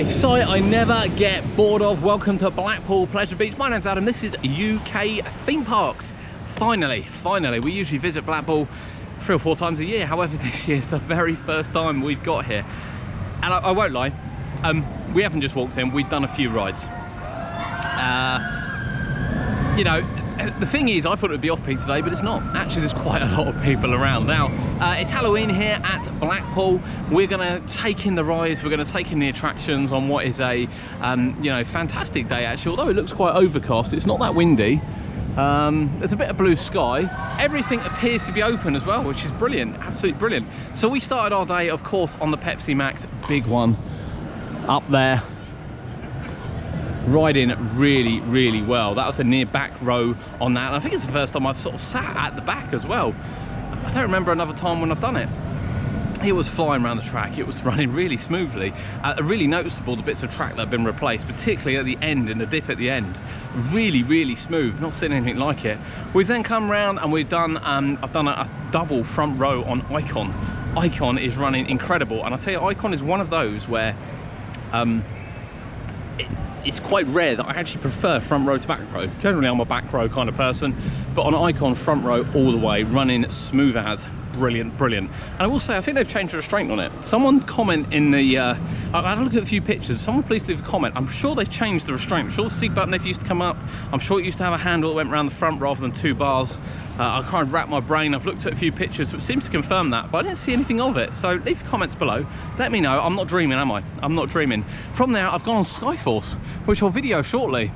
site I never get bored of. Welcome to Blackpool Pleasure Beach. My name's Adam. This is UK theme parks. Finally, we usually visit Blackpool 3 or 4 times a year. However, this year is the very first time we've got here. And I won't lie, we haven't just walked in, we've done a few rides. You know, the thing is, I thought it would be off-peak today, but it's not. Actually, there's quite a lot of people around. Now, it's Halloween here at Blackpool. We're gonna take in the rides, we're gonna take in the attractions on what is a, you know, fantastic day actually. Although it looks quite overcast, it's not that windy. There's a bit of blue sky. Everything appears to be open as well, which is brilliant, absolutely brilliant. So we started our day, of course, on the Pepsi Max big one up there. Riding really well. That was a near back row on that, and I think it's the first time I've sort of sat at the back as well. I don't remember another time when I've done it. It was flying around the track, it was running really smoothly. Really noticeable the bits of track that have been replaced, particularly at the end, in the dip at the end. Really smooth, not seen anything like it. We've then come round and we've done, I've done a double front row on Icon. Icon is running incredible, and I tell you, Icon is one of those where it's quite rare that I actually prefer front row to back row. Generally I'm a back row kind of person, but on Icon, front row all the way, running smooth as. Brilliant. And I will say, I think they've changed the restraint on it. Someone comment in the, I had a look at a few pictures, someone please leave a comment. I'm sure they've changed the restraint. I'm sure the seat button used to come up. I'm sure it used to have a handle that went around the front rather than 2 bars. I can't wrap my brain. I've looked at a few pictures, so it seems to confirm that, but I didn't see anything of it. So leave comments below. Let me know. I'm not dreaming, am I? I'm not dreaming. From there, I've gone on Skyforce, which I'll video shortly.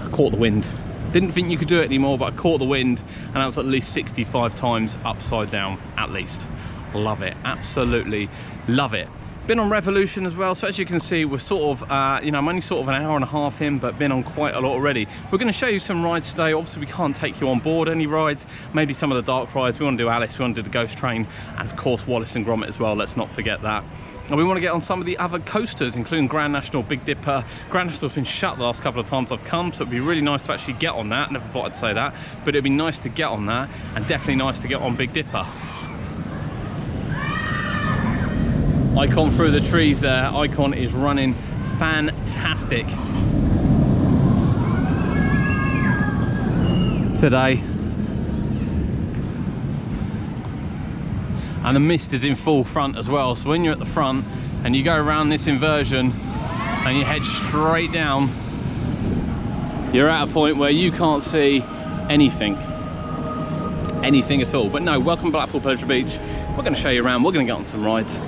I caught the wind. Didn't think you could do it anymore, but I caught the wind, and that was at least 65 times upside down, at least. Love it, absolutely love it. Been on Revolution as well, so as you can see, we're sort of, you know, I'm only sort of an hour and a half in, but been on quite a lot already. We're going to show you some rides today. Obviously, we can't take you on board any rides, maybe some of the dark rides. We want to do Alice, we want to do the Ghost Train, and of course, Wallace and Gromit as well, let's not forget that. And we want to get on some of the other coasters, including Grand National, Big Dipper. Grand National's been shut the last couple of times I've come, so it'd be really nice to actually get on that. Never thought I'd say that, but it'd be nice to get on that, and definitely nice to get on Big Dipper. Icon through the trees there. Icon is running fantastic today. And the mist is in full front as well, so when you're at the front and you go around this inversion and you head straight down, you're at a point where you can't see anything at all. But no, welcome to Blackpool Pleasure Beach. We're going to show you around, we're going to get on some rides.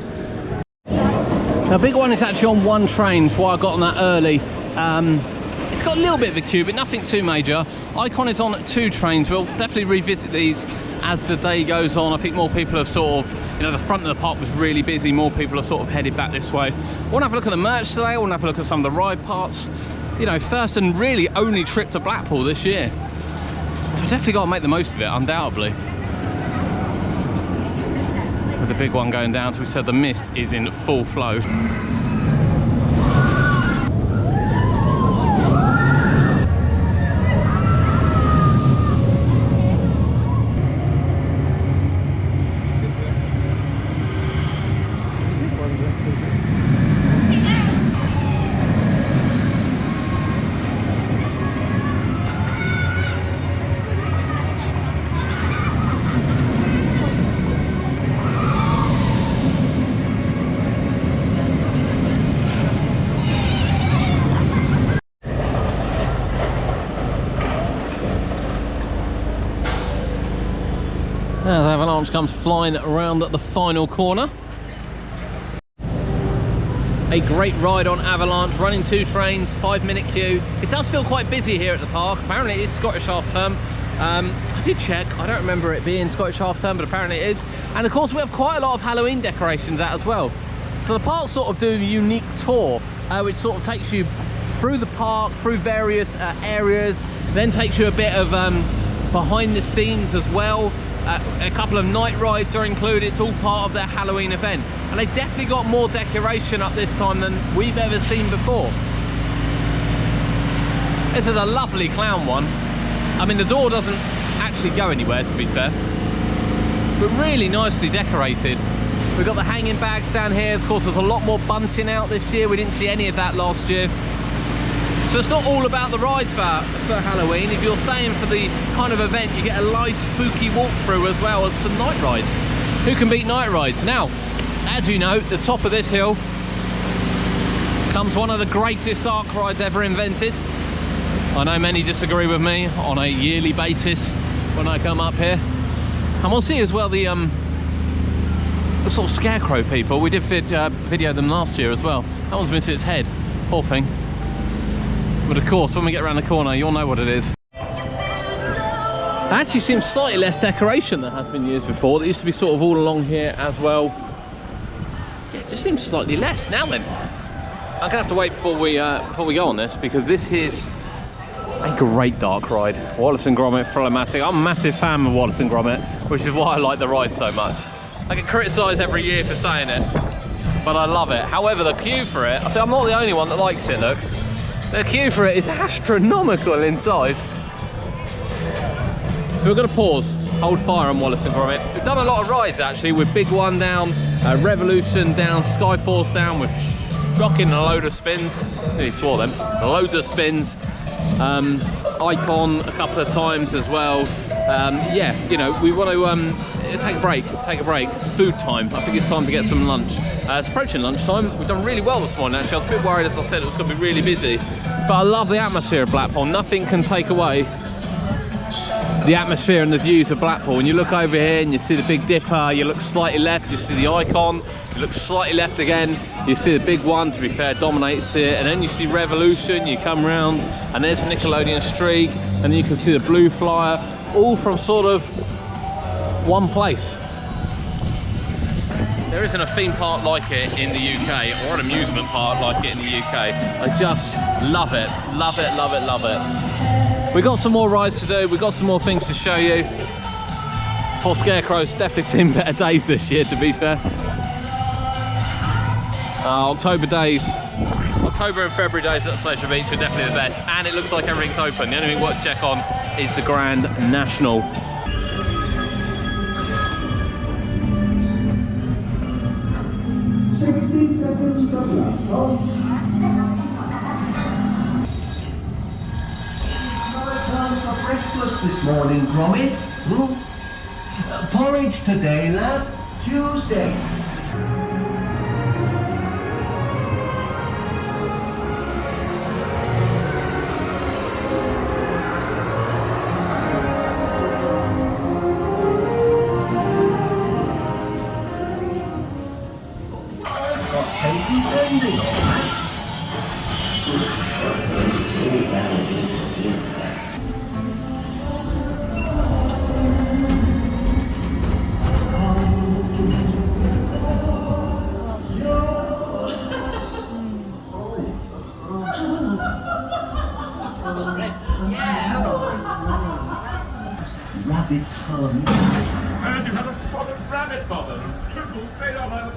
Now, big one is actually on one train, that's why I got on that early. It's got a little bit of a queue, but nothing too major. Icon is on 2 trains. We'll definitely revisit these as the day goes on. I think more people have sort of, you know, the front of the park was really busy. More people have sort of headed back this way. I want to have a look at the merch today. I want to have a look at some of the ride parts. You know, first and really only trip to Blackpool this year. So definitely got to make the most of it, undoubtedly. With the big one going down, so we said the mist is in full flow. As Avalanche comes flying around at the final corner. A great ride on Avalanche, running 2 trains, 5-minute queue. It does feel quite busy here at the park. Apparently it is Scottish half term. I did check, I don't remember it being Scottish half term, but apparently it is. And of course we have quite a lot of Halloween decorations out as well. So the park sort of do a unique tour, which sort of takes you through the park, through various areas, then takes you a bit of behind the scenes as well. A couple of night rides are included. It's all part of their Halloween event, and they've definitely got more decoration up this time than we've ever seen before. This is a lovely clown one. I mean, the door doesn't actually go anywhere, to be fair, but really nicely decorated. We've got the hanging bags down here. Of course, there's a lot more bunting out this year. We didn't see any of that last year. So it's not all about the rides for Halloween. If you're staying for the kind of event, you get a nice spooky walkthrough as well as some night rides. Who can beat night rides? Now, as you know, the top of this hill comes one of the greatest dark rides ever invented. I know many disagree with me on a yearly basis when I come up here. And we'll see as well the sort of scarecrow people. We did video them last year as well. That one's missing its head, poor thing. But of course, when we get around the corner, you'll know what it is. It actually seems slightly less decoration than has been years before. It used to be sort of all along here as well. Yeah, it just seems slightly less. Now then, I'm gonna have to wait before we go on this, because this is a great dark ride. Wallace and Gromit Thriller-matic. I'm a massive fan of Wallace and Gromit, which is why I like the ride so much. I get criticised every year for saying it, but I love it. However, the queue for it, I think I'm not the only one that likes it, look. The queue for it is astronomical inside. So we're going to pause, hold fire on Wallace and Gromit. We've done a lot of rides actually, with Big One down, Revolution down, Skyforce down, with rocking a load of spins. Nearly swore them. Loads of spins. Icon a couple of times as well. Yeah, you know, we want to take a break. It's food time. I think it's time to get some lunch. It's approaching lunchtime. We've done really well this morning actually. I was a bit worried, as I said, it was going to be really busy, but I love the atmosphere of Blackpool. Nothing can take away the atmosphere and the views of Blackpool. When you look over here and you see the Big Dipper, you look slightly left, you see the Icon, you look slightly left again, you see the Big One, to be fair, dominates it, and then you see Revolution, you come round and there's Nickelodeon Streak, and then you can see the Blue Flyer, all from sort of one place. There isn't a theme park like it in the UK, or an amusement park like it in the UK. I just love it, love it, love it, love it. We've got some more rides to do, we've got some more things to show you. Poor Scarecrow's definitely seen better days this year, to be fair. October and February days at the Pleasure Beach are definitely the best, and it looks like everything's open. The only thing worth to check on is the Grand National. For breakfast this morning, Gromit? Porridge today, lad. Tuesday. I've got patent pending on that. Rabbit tongue. And you have a spotted rabbit bottom. Triple straight on over.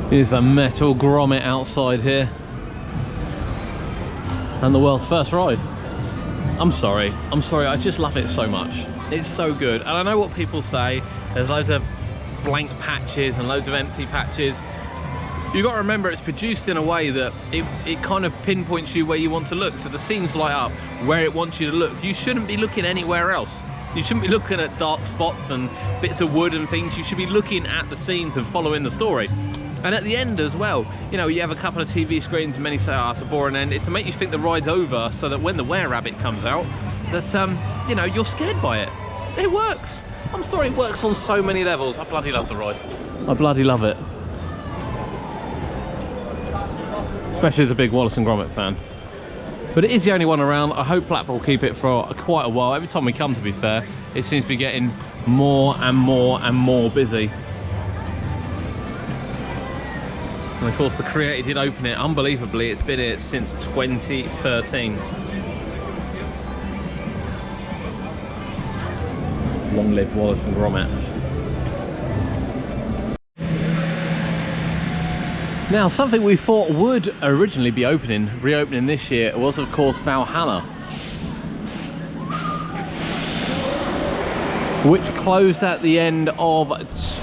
Here's the metal Gromit outside here. And the world's first ride. I'm sorry, I just love it so much. It's so good. And I know what people say, there's loads of blank patches and loads of empty patches. You got to remember, it's produced in a way that it kind of pinpoints you where you want to look. So the scenes light up where it wants you to look. You shouldn't be looking anywhere else. You shouldn't be looking at dark spots and bits of wood and things. You should be looking at the scenes and following the story. And at the end as well, you know, you have a couple of TV screens and many say, oh, it's a boring end. It's to make you think the ride's over, so that when the were-rabbit comes out, that, you know, you're scared by it. It works. I'm sorry, it works on so many levels. I bloody love the ride. I bloody love it. Especially as a big Wallace and Gromit fan. But it is the only one around. I hope Blackpool keep it for quite a while. Every time we come, to be fair, it seems to be getting more and more and more busy. And of course the creator did open it, unbelievably, it's been here since 2013. Long live Wallace and Gromit. Now, something we thought would originally be reopening this year was, of course, Valhalla, which closed at the end of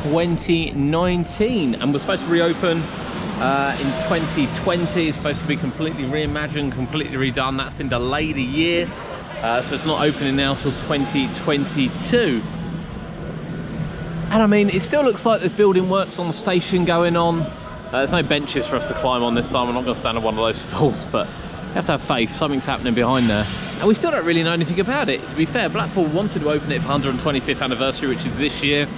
2019 and was supposed to reopen in 2020. It's supposed to be completely reimagined, completely redone. That's been delayed a year, so it's not opening now till 2022. And I mean, it still looks like there's building works on the station going on. There's no benches for us to climb on this time. I'm not going to stand on one of those stalls, but you have to have faith. Something's happening behind there. And we still don't really know anything about it. To be fair, Blackpool wanted to open it for 125th anniversary, which is this year.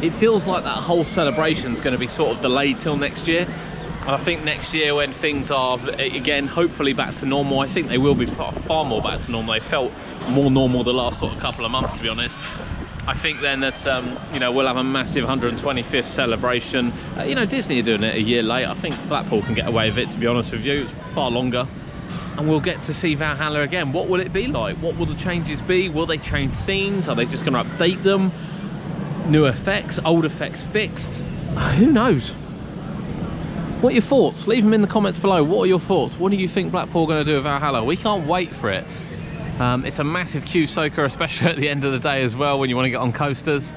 It feels like that whole celebration is going to be sort of delayed till next year. And I think next year, when things are, again, hopefully back to normal, I think they will be far more back to normal. They felt more normal the last sort of couple of months, to be honest. I think then that, you know, we'll have a massive 125th celebration. You know, Disney are doing it a year late. I think Blackpool can get away with it, to be honest with you. It's far longer. And we'll get to see Valhalla again. What will it be like? What will the changes be? Will they change scenes? Are they just going to update them? New effects, old effects fixed? Who knows? What are your thoughts? Leave them in the comments below. What are your thoughts? What do you think Blackpool are going to do with Valhalla? We can't wait for it. It's a massive queue soaker, especially at the end of the day as well, when you want to get on coasters.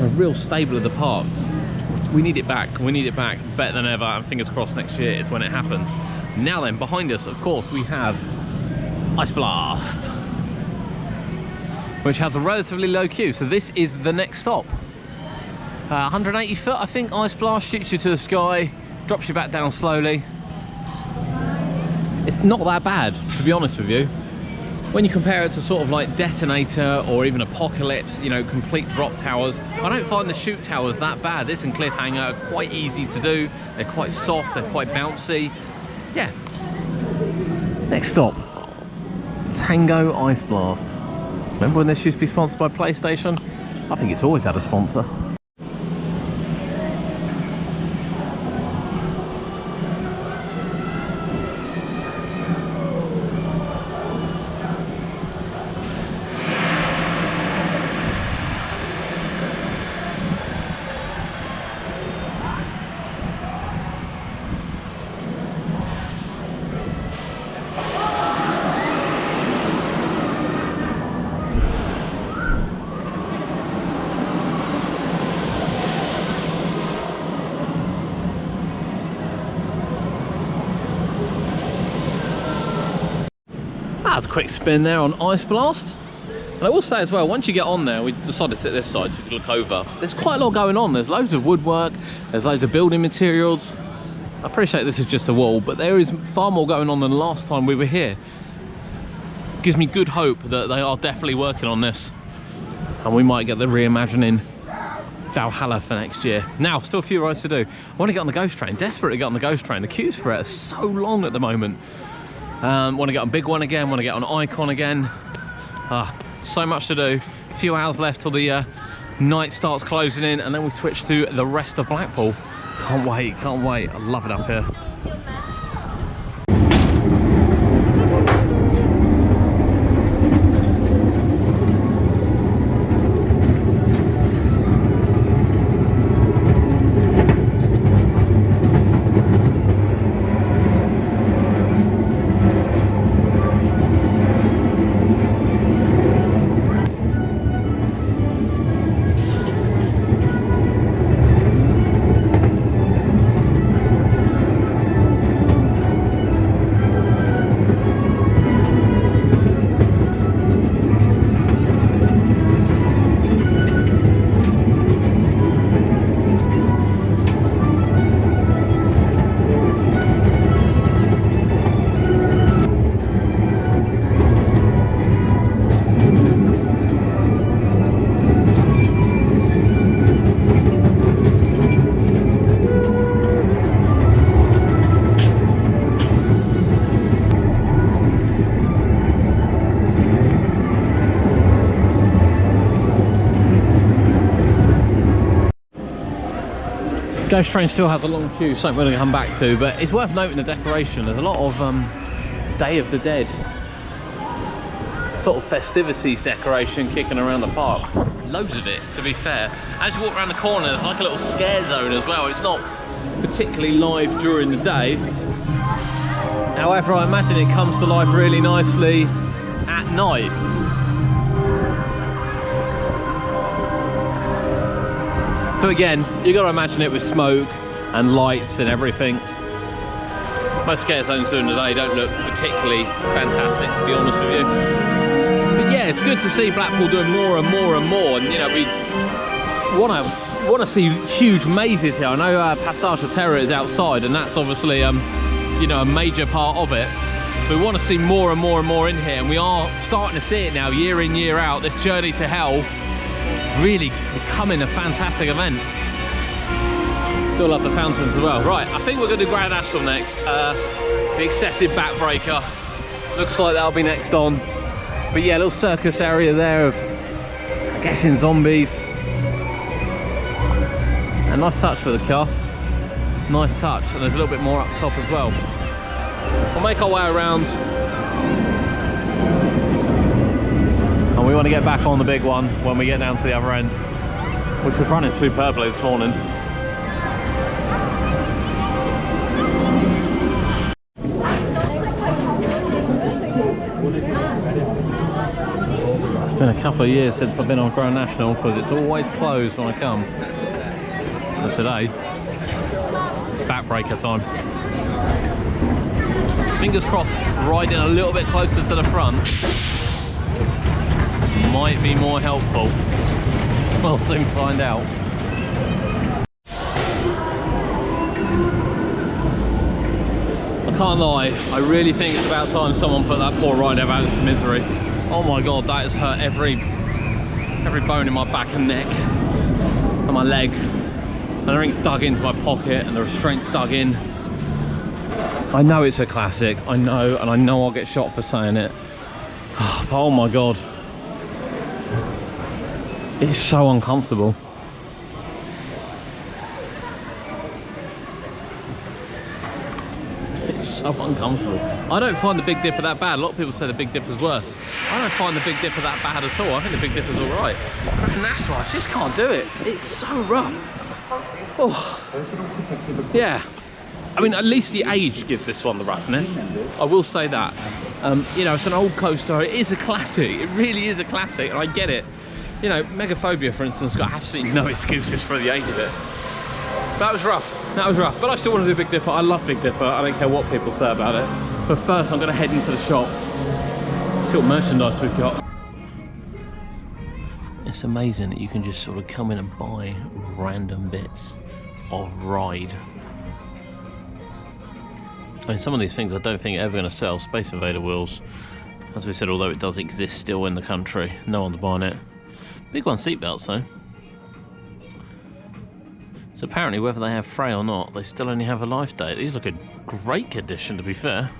A real staple of the park. We need it back. We need it back better than ever, and fingers crossed next year it's when it happens. Now then, behind us, of course, we have Ice Blast, which has a relatively low queue. So this is the next stop. 180 foot, I think. Ice Blast shoots you to the sky, drops you back down slowly. It's not that bad, to be honest with you. When you compare it to sort of like Detonator or even Apocalypse, you know, complete drop towers, I don't find the shoot towers that bad. This and Cliffhanger are quite easy to do. They're quite soft, they're quite bouncy. Yeah. Next stop, Tango Ice Blast. Remember when this used to be sponsored by PlayStation? I think it's always had a sponsor. That was a quick spin there on Ice Blast. And I will say as well, once you get on there, we decided to sit this side so you can look over. There's quite a lot going on. There's loads of woodwork, there's loads of building materials. I appreciate this is just a wall, but there is far more going on than last time we were here. Gives me good hope that they are definitely working on this, and we might get the reimagining Valhalla for next year. Now, still a few rides to do. I want to get on the ghost train, desperate to get on the ghost train. The queues for it are so long at the moment. Want to get on Big One again, want to get on Icon again. So much to do. A few hours left till the night starts closing in, and then we switch to the rest of Blackpool. Can't wait, can't wait. I love it up here. Ghost train still has a long queue, something we're going to come back to, but it's worth noting the decoration. There's a lot of Day of the Dead sort of festivities decoration kicking around the park. Loads of it, to be fair. As you walk around the corner, there's like a little scare zone as well. It's not particularly live during the day. However, I imagine it comes to life really nicely at night. So again, you got to imagine it with smoke and lights and everything. Most scare zones during the day don't look particularly fantastic, to be honest with you. But yeah, it's good to see Blackpool doing more and more and more. And you know, we want to see huge mazes here. I know Passage de Terror is outside, and that's obviously you know, a major part of it. We want to see more and more and more in here, and we are starting to see it now, year in, year out. This Journey to Hell really becoming a fantastic event. Still love the fountains as well. Right, I think we're going to do Grand National next. The excessive backbreaker. Looks like that'll be next on. But yeah, little circus area there of, I'm guessing, zombies. A nice touch for the car. Nice touch, and there's a little bit more up top as well. We'll make our way around. And we want to get back on the big one when we get down to the other end, which was running superbly this morning. It's been a couple of years since I've been on Grand National because it's always closed when I come. But today, it's backbreaker time. Fingers crossed, riding a little bit closer to the front might be more helpful. We'll soon find out. I can't lie, I really think it's about time someone put that poor rider out of his misery. Oh my god, that has hurt every bone in my back and neck and my leg. And everything's dug into my pocket and the restraint's dug in. I know it's a classic, I know, and I know I'll get shot for saying it. Oh my god. It's so uncomfortable. It's so uncomfortable. I don't find the Big Dipper that bad. A lot of people say the Big Dipper's worse. I don't find the Big Dipper that bad at all. I think the Big Dipper's alright. And that's why I just can't do it. It's so rough. Oh. Yeah. I mean, at least the age gives this one the roughness. I will say that. You know, it's an old coaster. It is a classic. It really is a classic, and I get it. You know, Megaphobia, for instance, got absolutely no excuses for the age of it. That was rough. That was rough. But I still want to do Big Dipper. I love Big Dipper. I don't care what people say about it. But first, I'm going to head into the shop. See what merchandise we've got. It's amazing that you can just sort of come in and buy random bits of ride. I mean, some of these things I don't think are ever going to sell. Space Invader wheels, as we said, although it does exist still in the country, no one's buying it. Big one seatbelts though. So apparently, whether they have fray or not, they still only have a life date. These look in great condition, to be fair.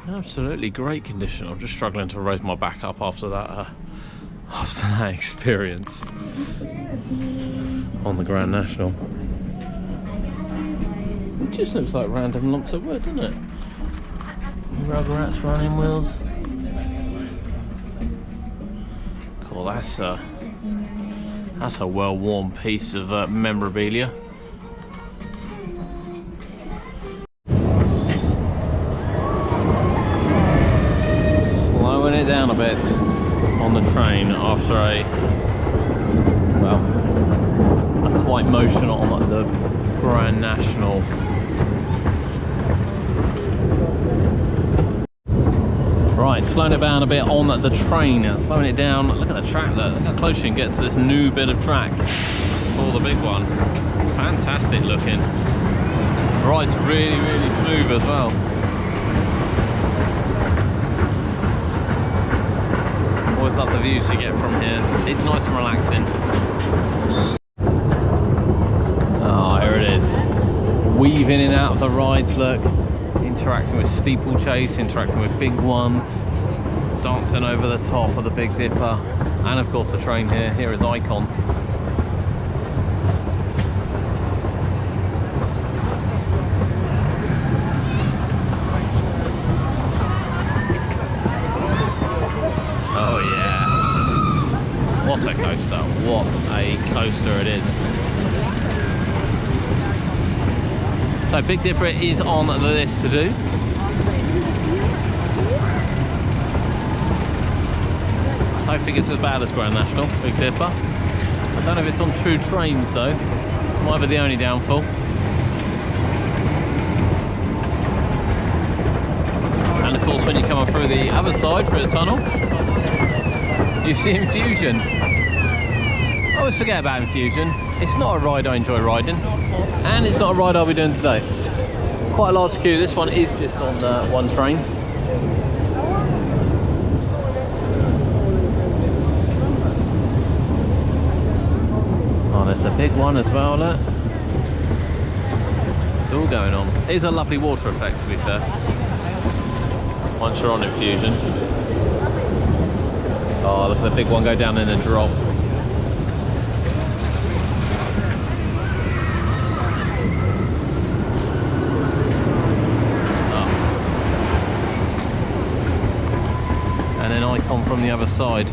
Absolutely great condition. I'm just struggling to raise my back up after that experience on the Grand National. It just looks like random lumps of wood, doesn't it? Rugrats running wheels. Cool, that's a well-worn piece of memorabilia. Slowing it down a bit on the train after a slight motion on the Grand National. Right, slowing it down a bit on the train now, slowing it down. Look at the track, look how close you can get to this new bit of track. Oh, the big one. Fantastic looking. The ride's really, really smooth as well. Always love the views you get from here. It's nice and relaxing. Oh, here it is. Weaving in and out of the rides, look. Interacting with Steeplechase, interacting with Big One, dancing over the top of the Big Dipper, and of course the train here. Here is Icon. coaster. What a coaster it is. So Big Dipper is on the list to do. I don't think it's as bad as Grand National, Big Dipper. I don't know if it's on true trains though. Might be the only downfall. And of course when you come up through the other side through the tunnel, you see Infusion. I always forget about Infusion. It's not a ride I enjoy riding, and it's not a ride I'll be doing today. Quite a large queue. This one is just on one train. Oh, there's a big one as well, look. It's all going on. It is a lovely water effect, to be fair, once you're on Infusion. Oh, look at the big one go down in a drop. Oh. And then Icon from the other side.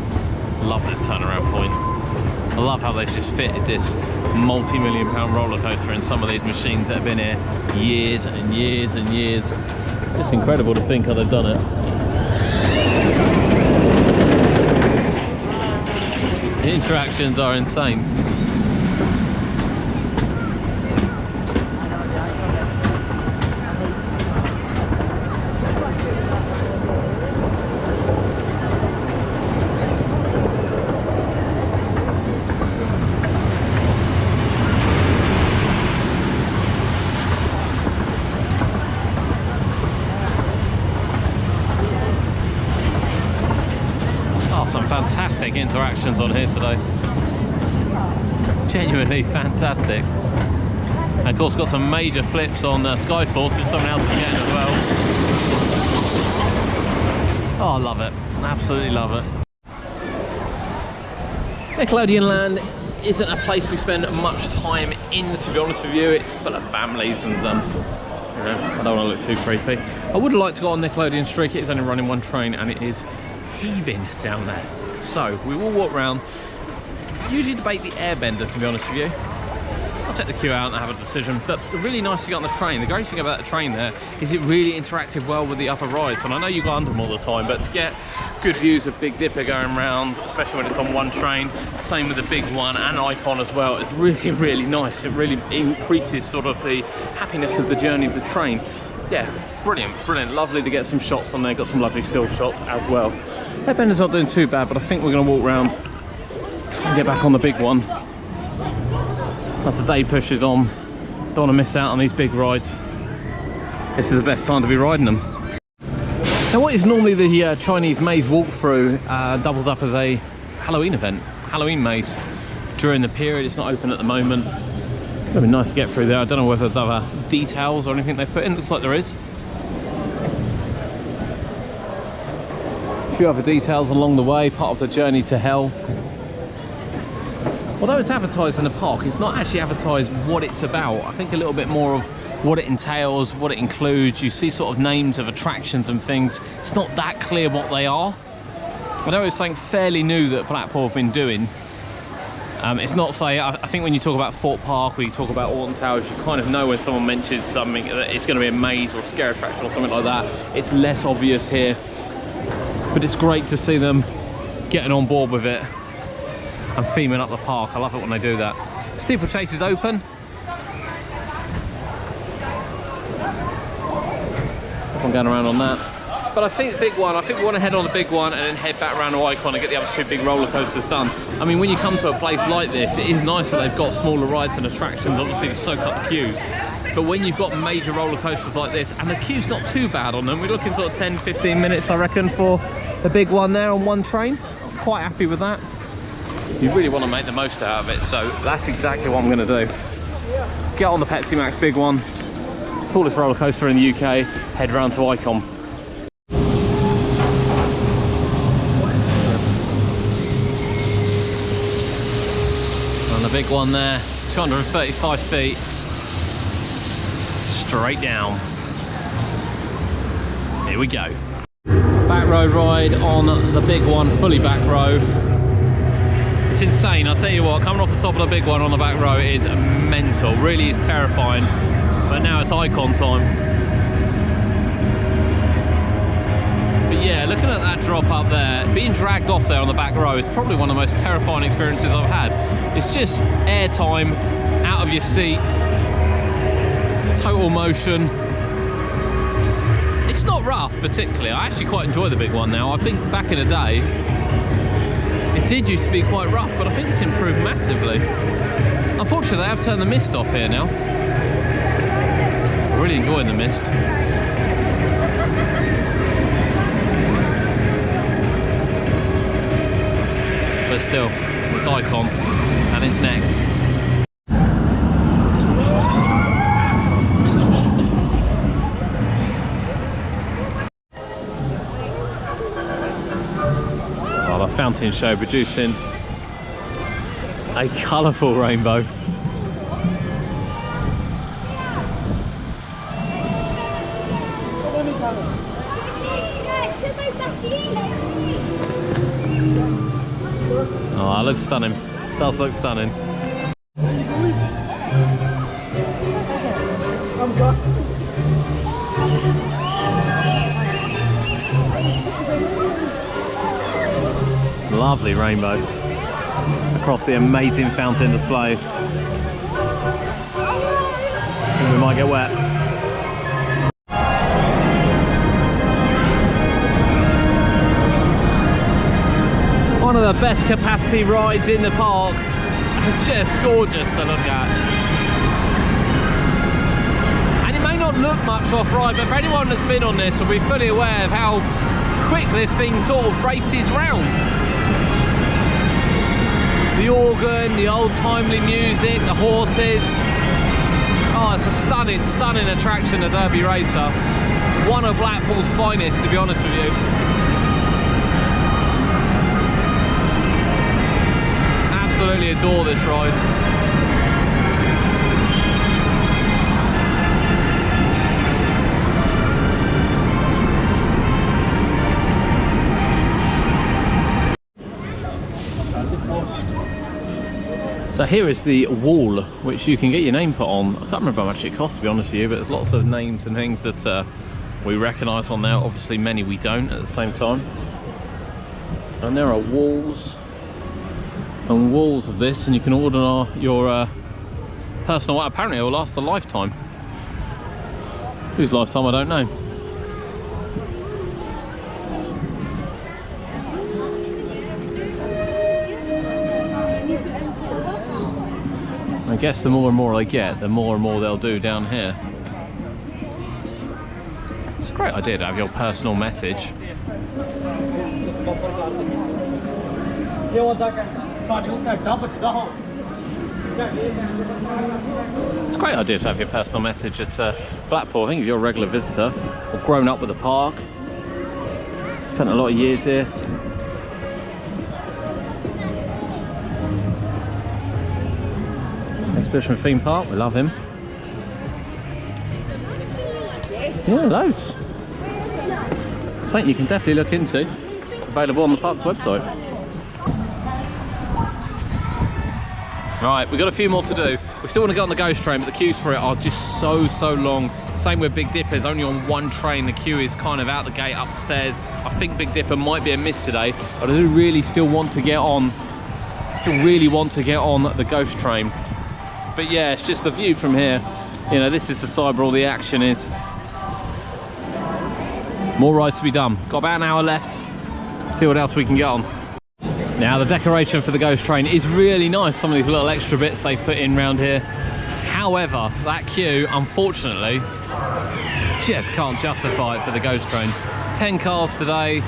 Love this turnaround point. I love how they've just fitted this multi-million-pound roller coaster in some of these machines that have been here years and years and years. It's incredible to think how they've done it. The interactions are insane. Some fantastic interactions on here today. Genuinely fantastic. And of course got some major flips on Skyforce, which someone else is getting as well. Oh, I love it. Absolutely love it. Nickelodeon Land isn't a place we spend much time in, to be honest with you. It's full of families and you know, I don't want to look too creepy. I would like to go on Nickelodeon Streak. It is only running one train and it is heaving down there. So we will walk around, usually debate the Airbender, to be honest with you. I'll check the queue out and have a decision, but really nice to get on the train. The great thing about the train there is it really interacted well with the other rides, and I know you go under them all the time, but to get good views of Big Dipper going around, especially when it's on one train, same with the big one and Icon as well, it's really, really nice. It really increases sort of the happiness of the journey of the train. Yeah, brilliant, brilliant. Lovely to get some shots on there. Got some lovely still shots as well. Airbender's not doing too bad, but I think we're going to walk around, try and get back on the big one. As the day pushes on, don't want to miss out on these big rides. This is the best time to be riding them. Now, what is normally the Chinese maze walkthrough doubles up as a Halloween event, Halloween maze. During the period, it's not open at the moment. It'd be nice to get through there. I don't know whether there's other details or anything they put in. Looks like there is. A few other details along the way, part of the journey to hell. Although it's advertised in the park, it's not actually advertised what it's about. I think a little bit more of what it entails, what it includes. You see sort of names of attractions and things. It's not that clear what they are. I know it's something fairly new that Blackpool have been doing. It's not, say, I think when you talk about Fort Park or you talk about Alton Towers, you kind of know when someone mentions something that it's going to be a maze or a scare attraction or something like that. It's less obvious here, but it's great to see them getting on board with it and theming up the park. I love it when they do that. Steeplechase is open. I'm going around on that. But I think the big one, I think we want to head on the big one and then head back around to Icon and get the other two big roller coasters done. I mean, when you come to a place like this, it is nice that they've got smaller rides and attractions, obviously, to soak up the queues. But when you've got major roller coasters like this, and the queue's not too bad on them, we're looking sort of 10-15 minutes, I reckon, for the big one there on one train. I'm quite happy with that. You really want to make the most out of it, so that's exactly what I'm going to do. Get on the Pepsi Max big one, tallest roller coaster in the UK, head round to Icon. The big one there, 235 feet, straight down. Here we go. Back row ride on the big one, fully back row. It's insane. I'll tell you what, coming off the top of the big one on the back row is mental. Really is terrifying. But now it's icon time. But yeah, looking at that drop up there, being dragged off there on the back row is probably one of the most terrifying experiences I've had. It's just airtime, out of your seat, total motion. It's not rough particularly. I actually quite enjoy the big one now. I think back in the day, it did used to be quite rough, but I think it's improved massively. Unfortunately, they have turned the mist off here now. I'm really enjoying the mist. But still, it's icon, and it's next. Fountain show producing a colourful rainbow. Oh, it looks stunning. It does look stunning. Lovely rainbow across the amazing fountain display. I think we might get wet. One of the best capacity rides in the park. It's just gorgeous to look at. And it may not look much off-ride, but for anyone that's been on this will be fully aware of how quick this thing sort of races round. The organ, the old timely music, the horses. Oh, it's a stunning, stunning attraction, the Derby Racer. One of Blackpool's finest, to be honest with you. Absolutely adore this ride. So here is the wall which you can get your name put on. I can't remember how much it costs, to be honest with you, but there's lots of names and things that we recognise on there. Obviously many we don't at the same time. And there are walls and walls of this, and you can order your personal one. Apparently it will last a lifetime. Whose lifetime, I don't know. I guess the more and more I get, the more and more they'll do down here. It's a great idea to have your personal message. It's a great idea to have your personal message at Blackpool. I think if you're a regular visitor or grown up with the park, spent a lot of years here. Exhibition theme park, we love him. Yeah, loads. Something you can definitely look into. Available on the park's website. Right, we've got a few more to do. We still want to get on the ghost train, but the queues for it are just so long. Same with Big Dipper's, only on one train. The queue is kind of out the gate, upstairs. I think Big Dipper might be a miss today, but I do really still want to get on. Really want to get on the ghost train. But yeah, it's just the view from here. You know, this is the side where all the action is. More rides to be done. Got about an hour left. See what else we can get on. Now the decoration for the ghost train is really nice. Some of these little extra bits they've put in around here. However, that queue, unfortunately, just can't justify it for the ghost train. 10 cars today.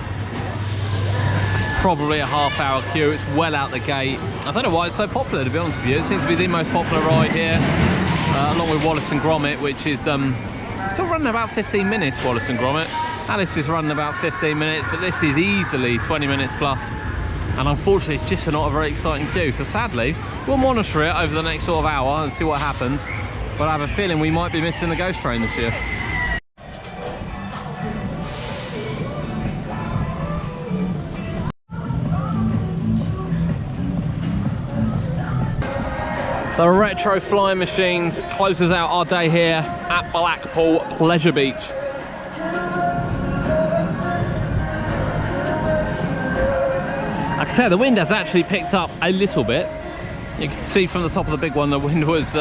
That's probably a half-hour queue. It's well out the gate. I don't know why it's so popular, to be honest with you. It seems to be the most popular ride here, along with Wallace and Gromit, which is still running about 15 minutes, Wallace and Gromit. Alice is running about 15 minutes, but this is easily 20 minutes plus. And unfortunately, it's just not a very exciting queue. So sadly, we'll monitor it over the next sort of hour and see what happens. But I have a feeling we might be missing the ghost train this year. The retro flying machines closes out our day here at Blackpool Pleasure Beach. I can tell the wind has actually picked up a little bit. You can see from the top of the big one, the wind was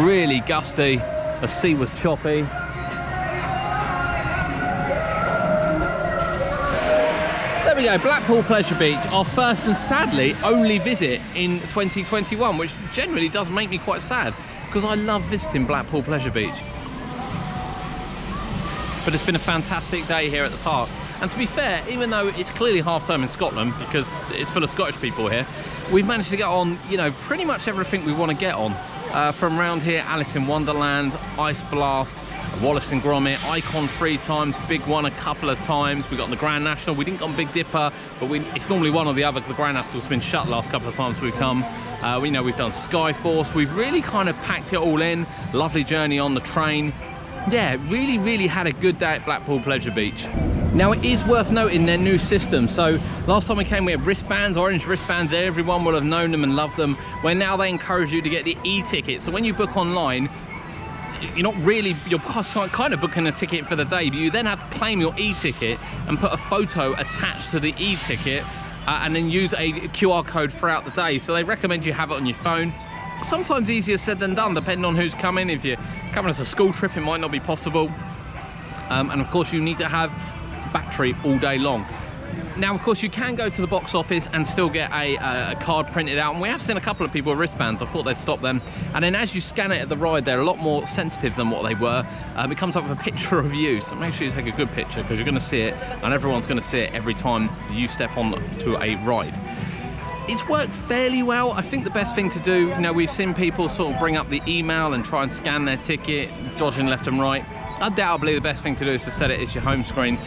really gusty. The sea was choppy. There we go, Blackpool Pleasure Beach, our first and sadly only visit in 2021, which generally does make me quite sad because I love visiting Blackpool Pleasure Beach. But it's been a fantastic day here at the park. And to be fair, even though it's clearly half term in Scotland because it's full of Scottish people here, we've managed to get on, you know, pretty much everything we want to get on. From round here, Alice in Wonderland, Ice Blast, Wallace and Gromit, Icon 3 times, Big One a couple of times. We got on the Grand National. We didn't go on Big Dipper, but it's normally one or the other. The Grand National's been shut the last couple of times we've come. We know we've done Skyforce. We've really kind of packed it all in. Lovely journey on the train. Yeah, really had a good day at Blackpool Pleasure Beach. Now it is worth noting their new system. So last time we came we had wristbands, orange wristbands, everyone will have known them and loved them, where now they encourage you to get the e-ticket. So when you book online, you're kind of booking a ticket for the day, but you then have to claim your e-ticket and put a photo attached to the e-ticket and then use a QR code throughout the day. So they recommend you have it on your phone. Sometimes easier said than done, depending on who's coming. If you're coming as a school trip, it might not be possible. And of course you need to have battery all day long. Now of course you can go to the box office and still get a card printed out, and we have seen a couple of people with wristbands. I thought they'd stop them, and then as you scan it at the ride they're a lot more sensitive than what they were. It comes up with a picture of you, so make sure you take a good picture because you're going to see it, and everyone's going to see it every time you step on to a ride. It's worked fairly well. I think the best thing to do, you know, we've seen people sort of bring up the email and try and scan their ticket, dodging left and right. Undoubtedly the best thing to do is to set it as your home screen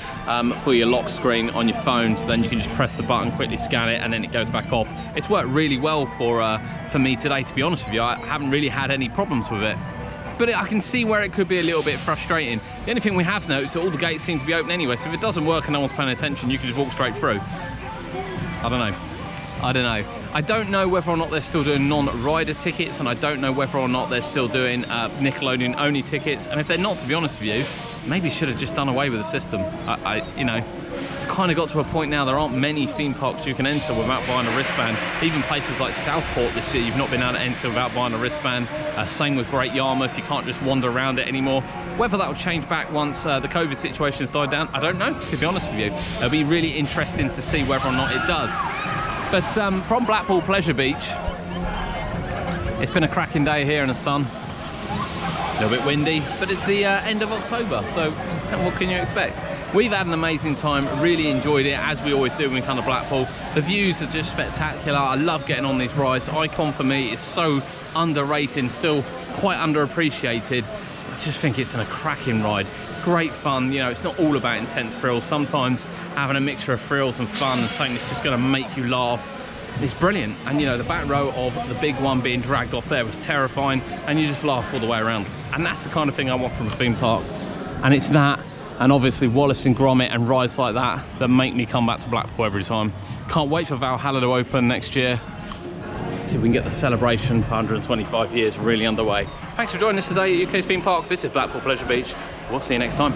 for your lock screen on your phone, so then you can just press the button, quickly scan it, and then it goes back off. It's worked really well for me today, to be honest with you. I haven't really had any problems with it. But I can see where it could be a little bit frustrating. The only thing we have noticed is that all the gates seem to be open anyway, so if it doesn't work and no one's paying attention, you can just walk straight through. I don't know. I don't know whether or not they're still doing non-rider tickets, and I don't know whether or not they're still doing Nickelodeon only tickets. And if they're not, to be honest with you, maybe should have just done away with the system. You know, it's kind of got to a point now there aren't many theme parks you can enter without buying a wristband. Even places like Southport this year, you've not been able to enter without buying a wristband. Same with Great Yarmouth, you can't just wander around it anymore. Whether that will change back once the COVID situation has died down, I don't know, to be honest with you. It'll be really interesting to see whether or not it does. But from Blackpool Pleasure Beach, it's been a cracking day here in the sun. A little bit windy, but it's the end of October, so what can you expect? We've had an amazing time, really enjoyed it, as we always do when we come to Blackpool. The views are just spectacular. I love getting on these rides. Icon for me is so underrated and still quite underappreciated. I just think it's a cracking ride. Great fun, you know, it's not all about intense thrills. Sometimes having a mixture of thrills and fun and something that's just going to make you laugh, it's brilliant. And you know, the back row of the big one being dragged off there was terrifying, and you just laugh all the way around. And that's the kind of thing I want from a theme park. And it's that, and obviously Wallace and Gromit and rides like that that make me come back to Blackpool every time. Can't wait for Valhalla to open next year. See if we can get the celebration for 125 years really underway. Thanks for joining us today at UK's Theme Parks. This is Blackpool Pleasure Beach. We'll see you next time.